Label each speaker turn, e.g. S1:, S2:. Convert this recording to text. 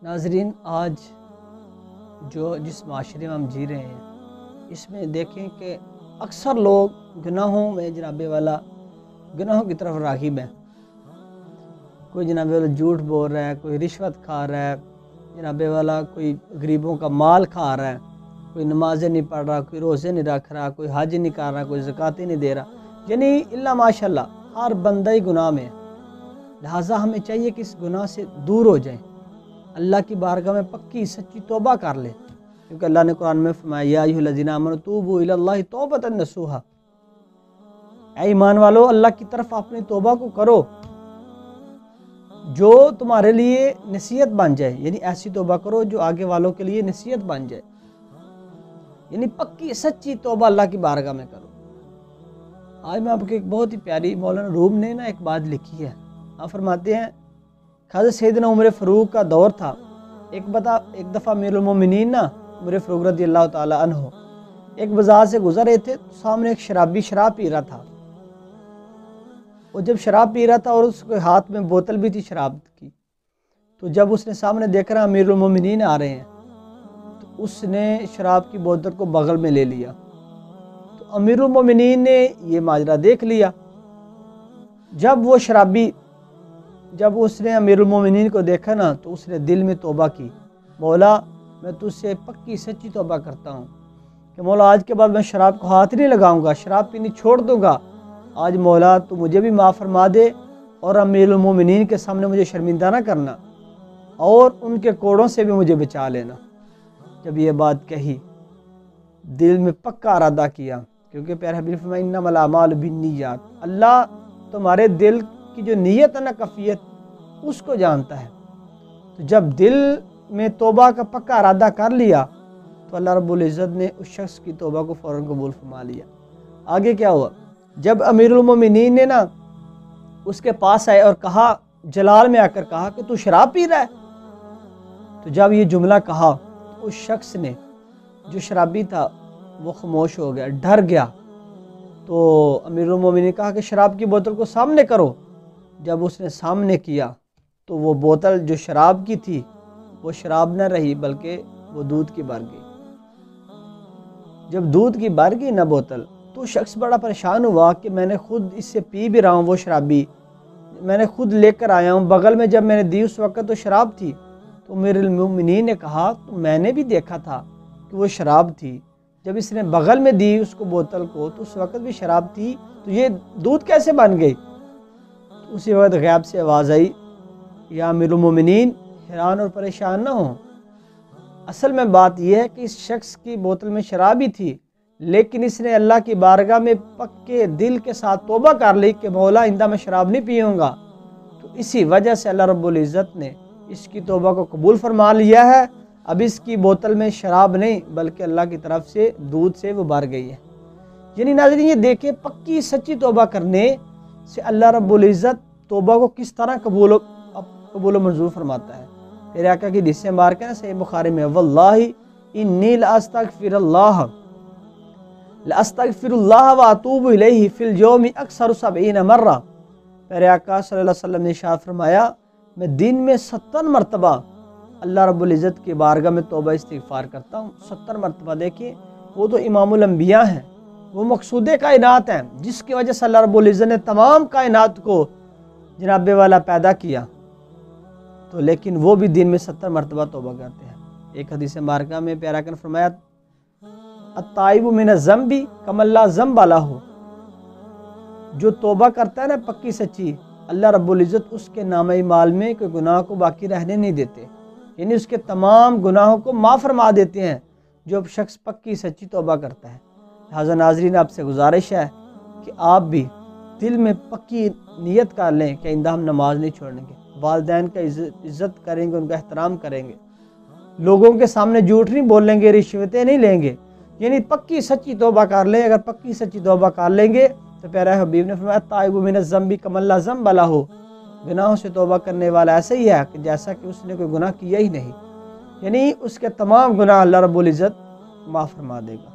S1: ناظرین، آج جس معاشرے میں ہم جی رہے ہیں اس میں دیکھیں کہ اکثر لوگ گناہوں میں جناب والا گناہوں کی طرف راغب ہیں۔ کوئی جناب والا جھوٹ بول رہا ہے، کوئی رشوت کھا رہا ہے، جناب والا کوئی غریبوں کا مال کھا رہا ہے، کوئی نمازیں نہیں پڑھ رہا، کوئی روزے نہیں رکھ رہا، کوئی حج نہیں کر رہا، کوئی زکوٰۃ نہیں دے رہا، یعنی اللہ ماشاءاللہ ہر بندہ ہی گناہ میں ہے۔ لہٰذا ہمیں چاہیے کہ اس گناہ سے دور ہو جائیں، اللہ کی بارگاہ میں پکی سچی توبہ کر لیں، کیونکہ اللہ نے قرآن میں فرمایا یا ایھا الذین آمنوا توبوا الی اللہ توبۃ نصوحا، اے ایمان والو اللہ کی طرف اپنی توبہ کو کرو جو تمہارے لیے نصیحت بن جائے، یعنی ایسی توبہ کرو جو آگے والوں کے لیے نصیحت بن جائے، یعنی پکی سچی توبہ اللہ کی بارگاہ میں کرو۔ آج میں آپ کو ایک بہت ہی پیاری مولانا روم نے ایک بات لکھی ہے۔ آپ فرماتے ہیں حضرت سیدنا عمر فاروق کا دور تھا، ایک دفعہ امیر المومنین عمر فاروق رضی اللہ تعالیٰ عنہ ایک بازار سے گزر رہے تھے، تو سامنے ایک شرابی شراب پی رہا تھا، اور جب شراب پی رہا تھا اور اس کے ہاتھ میں بوتل بھی تھی شراب کی، تو جب اس نے سامنے دیکھ رہا امیر المومنین آ رہے ہیں تو اس نے شراب کی بوتل کو بغل میں لے لیا۔ تو امیر المومنین نے یہ ماجرا دیکھ لیا۔ جب اس نے امیر المومنین کو دیکھا نا تو اس نے دل میں توبہ کی، مولا میں تجھ سے پکی سچی توبہ کرتا ہوں کہ مولا آج کے بعد میں شراب کو ہاتھ نہیں لگاؤں گا، شراب پینی چھوڑ دوں گا۔ آج مولا تو مجھے بھی معاف فرما دے اور امیر المومنین کے سامنے مجھے شرمندہ نہ کرنا، اور ان کے کوڑوں سے بھی مجھے بچا لینا۔ جب یہ بات کہی، دل میں پکا ارادہ کیا، کیونکہ پیارے حبیب نے فرمایا انما الاعمال بالنیات، اللہ تمہارے دل کی جو نیت ہے نا کفیت اس کو جانتا ہے۔ تو جب دل میں توبہ کا پکا ارادہ کر لیا تو اللہ رب العزت نے اس شخص کی توبہ کو فوراً قبول فرما لیا۔ آگے کیا ہوا؟ جب امیر المومنین نے نا اس کے پاس آئے اور کہا، جلال میں آ کر کہا کہ تو شراب پی رہا ہے، تو جب یہ جملہ کہا تو اس شخص نے جو شرابی تھا وہ خاموش ہو گیا، ڈر گیا۔ تو امیر المومنین نے کہا کہ شراب کی بوتل کو سامنے کرو۔ جب اس نے سامنے کیا تو وہ بوتل جو شراب کی تھی وہ شراب نہ رہی بلکہ وہ دودھ کی بن گئی۔ جب دودھ کی بن گئی نا بوتل، تو شخص بڑا پریشان ہوا کہ میں نے خود اس سے پی بھی رہا ہوں، وہ شرابی میں نے خود لے کر آیا ہوں، بغل میں جب میں نے دی اس وقت تو شراب تھی۔ تو امیر المومنین نے کہا تو میں نے بھی دیکھا تھا کہ وہ شراب تھی، جب اس نے بغل میں دی اس کو بوتل کو تو اس وقت بھی شراب تھی، تو یہ دودھ کیسے بن گئی؟ تو اسی وقت غیب سے آواز آئی، یا امیر المومنین حیران اور پریشان نہ ہوں، اصل میں بات یہ ہے کہ اس شخص کی بوتل میں شراب ہی تھی، لیکن اس نے اللہ کی بارگاہ میں پکے دل کے ساتھ توبہ کر لی کہ مولا آئندہ میں شراب نہیں پیوں گا، تو اسی وجہ سے اللہ رب العزت نے اس کی توبہ کو قبول فرما لیا ہے۔ اب اس کی بوتل میں شراب نہیں بلکہ اللہ کی طرف سے دودھ سے وہ بھر گئی ہے۔ یعنی ناظرین یہ دیکھیں پکی سچی توبہ کرنے سے اللہ رب العزت توبہ کو کس طرح قبول و منظور فرماتا ہے۔ میرے آقا کی حدیث مبارکہ ہے نا صحیح بخاری میں، واللہ انی لاستغفر اللہ واتوب الیہ فی اليوم اکثر 70 مرہ۔ میرے آقا صلی اللہ علیہ وسلم نے ارشاد فرمایا میں دن میں 70 مرتبہ اللہ رب العزت کی بارگاہ میں توبہ استغفار کرتا ہوں۔ 70 مرتبہ دیکھیں، وہ تو امام الانبیاء ہیں، وہ مقصود کائنات ہیں، جس کی وجہ سے اللہ رب العزت نے تمام کائنات کو جناب والا پیدا کیا، تو لیکن وہ بھی دن میں 70 مرتبہ توبہ کرتے ہیں۔ ایک حدیث مبارکہ میں پیارا آقا نے فرمایا التائب من الذنب کمن لا ذنب لہ، جو توبہ کرتا ہے نا پکی سچی، اللہ رب العزت اس کے نامہ اعمال میں کوئی گناہ کو باقی رہنے نہیں دیتے، یعنی اس کے تمام گناہوں کو معاف فرما دیتے ہیں جو شخص پکی سچی توبہ کرتا ہے۔ لہٰذا ناظرین آپ سے گزارش ہے کہ آپ بھی دل میں پکی نیت کر لیں کہ آئندہ ہم نماز نہیں چھوڑیں گے، والدین کا عزت کریں گے، ان کا احترام کریں گے، لوگوں کے سامنے جھوٹ نہیں بولیں گے، رشوتیں نہیں لیں گے، یعنی پکی سچی توبہ کر لیں۔ اگر پکی سچی توبہ کر لیں گے تو پیارے حبیب نے فرمایا تائب من الذنب کمن لا ذنب لہ، گناہوں سے توبہ کرنے والا ایسا ہی ہے کہ جیسا کہ اس نے کوئی گناہ کیا ہی نہیں، یعنی اس کے تمام گناہ اللہ رب العزت معاف فرما دے گا۔